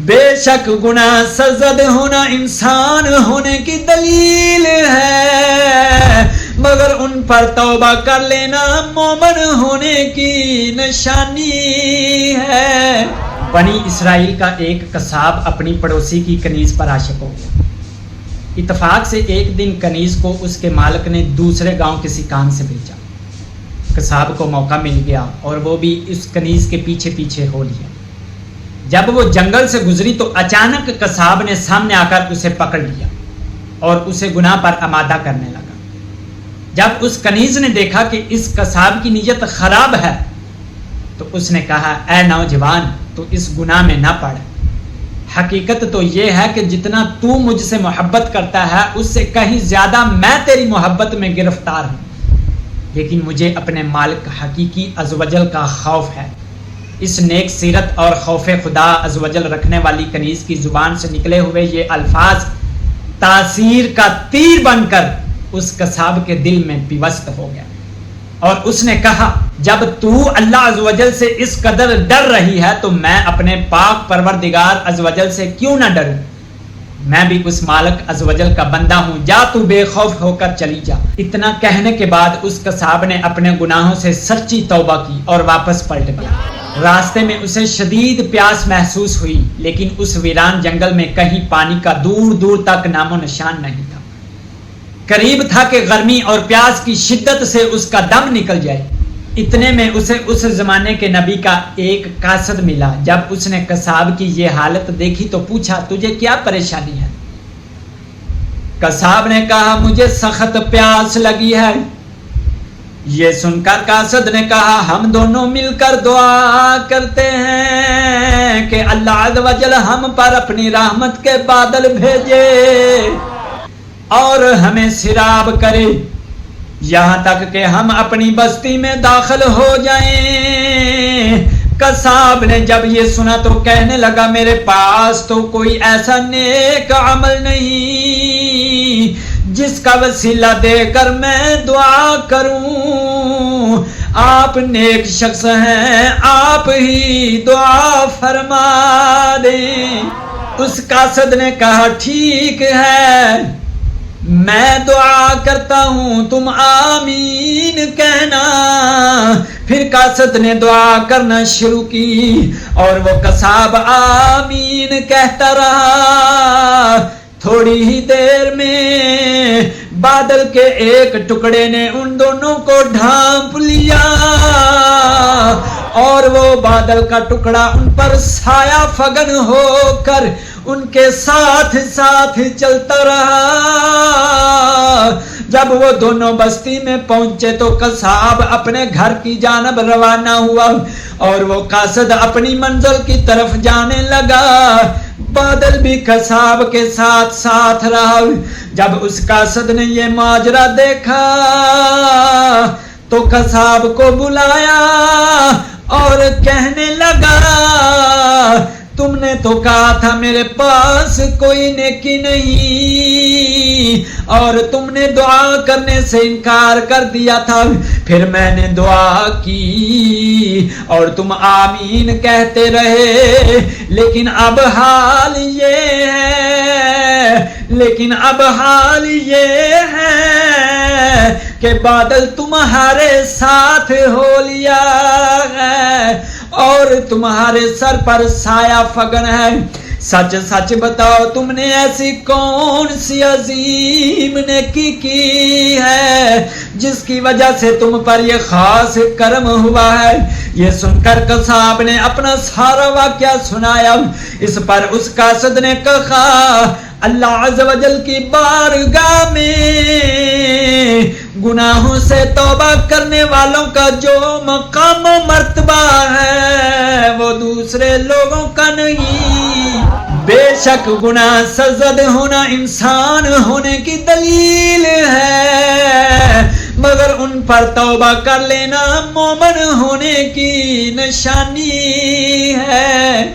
بے شک گناہ سرزد ہونا انسان ہونے کی دلیل ہے، مگر ان پر توبہ کر لینا مومن ہونے کی نشانی ہے۔ بنی اسرائیل کا ایک قصاب اپنی پڑوسی کی کنیز پر عاشق ہو گیا۔ اتفاق سے ایک دن کنیز کو اس کے مالک نے دوسرے گاؤں کسی کام سے بھیجا۔ قصاب کو موقع مل گیا اور وہ بھی اس کنیز کے پیچھے پیچھے ہو لیا۔ جب وہ جنگل سے گزری تو اچانک قصاب نے سامنے آ کر اسے پکڑ لیا اور اسے گناہ پر آمادہ کرنے لگا۔ جب اس کنیز نے دیکھا کہ اس قصاب کی نیت خراب ہے تو اس نے کہا، اے نوجوان، تو اس گناہ میں نہ پڑ۔ حقیقت تو یہ ہے کہ جتنا تو مجھ سے محبت کرتا ہے اس سے کہیں زیادہ میں تیری محبت میں گرفتار ہوں، لیکن مجھے اپنے مالک حقیقی عز و جل کا خوف ہے۔ اس نیک سیرت اور خوف خدا عز و جل رکھنے والی کنیز کی زبان سے نکلے ہوئے یہ الفاظ تاثیر کا تیر بن کر اس قصاب کے دل میں پیوست ہو گیا، اور اس نے کہا، جب تو اللہ عز و جل سے اس قدر ڈر رہی ہے تو میں اپنے پاک پروردگار عز و جل سے کیوں نہ ڈروں؟ میں بھی اس مالک عز و جل کا بندہ ہوں، جا تو بے خوف ہو کر چلی جا۔ اتنا کہنے کے بعد اس قصاب نے اپنے گناہوں سے سچی توبہ کی اور واپس پلٹ گیا۔ راستے میں اسے شدید پیاس محسوس ہوئی، لیکن اس ویران جنگل میں کہیں پانی کا دور دور تک نام و نشان نہیں تھا۔ قریب تھا کہ گرمی اور پیاس کی شدت سے اس کا دم نکل جائے۔ اتنے میں اسے اس زمانے کے نبی کا ایک قاصد ملا۔ جب اس نے قصاب کی یہ حالت دیکھی تو پوچھا، تجھے کیا پریشانی ہے؟ قصاب نے کہا، مجھے سخت پیاس لگی ہے۔ یہ سن کر قاصد نے کہا، ہم دونوں مل کر دعا کرتے ہیں کہ اللہ عز و جل ہم پر اپنی رحمت کے بادل بھیجے اور ہمیں سیراب کرے، یہاں تک کہ ہم اپنی بستی میں داخل ہو جائیں۔ قصاب نے جب یہ سنا تو کہنے لگا، میرے پاس تو کوئی ایسا نیک عمل نہیں جس کا وسیلہ دے کر میں دعا کروں۔ آپ نیک شخص ہیں، آپ ہی دعا فرما دیں۔ اس قاصد نے کہا، ٹھیک ہے، میں دعا کرتا ہوں، تم آمین کہنا۔ پھر قاصد نے دعا کرنا شروع کی اور وہ قصاب آمین کہتا رہا۔ تھوڑی ہی دیر میں بادل کے ایک ٹکڑے نے ان دونوں کو ڈھانپ لیا اور وہ بادل کا ٹکڑا ان پر سایہ فگن ہو کر ان کے ساتھ ساتھ چلتا رہا۔ جب وہ دونوں بستی میں پہنچے تو قصاب اپنے گھر کی جانب روانہ ہوا اور وہ قاصد اپنی منزل کی طرف جانے لگا۔ بادل بھی قصاب کے ساتھ ساتھ رہا۔ جب اس قاصد نے یہ ماجرا دیکھا تو قصاب کو بلایا اور کہنے لگا، تم نے تو کہا تھا میرے پاس کوئی نیکی نہیں اور تم نے دعا کرنے سے انکار کر دیا تھا، پھر میں نے دعا کی اور تم آمین کہتے رہے، لیکن اب حال یہ ہے کہ بادل تمہارے ساتھ ہو لیا ہے اور تمہارے سر پر سایہ فگن ہے۔ سچ سچ بتاؤ، تم نے ایسی کون سی عظیم نیکی کی ہے جس کی وجہ سے تم پر یہ خاص کرم ہوا ہے؟ یہ سن کر قصاب نے اپنا سارا واقعہ سنایا۔ اس پر اس قاصد نے کہا، اللہ عز و جل کی بارگاہ میں گناہوں سے توبہ کرنے والوں کا جو مقام و مرتبہ ہے وہ دوسرے لوگوں کا نہیں۔ بے شک گناہ سرزد ہونا انسان ہونے کی دلیل ہے، مگر ان پر توبہ کر لینا مومن ہونے کی نشانی ہے۔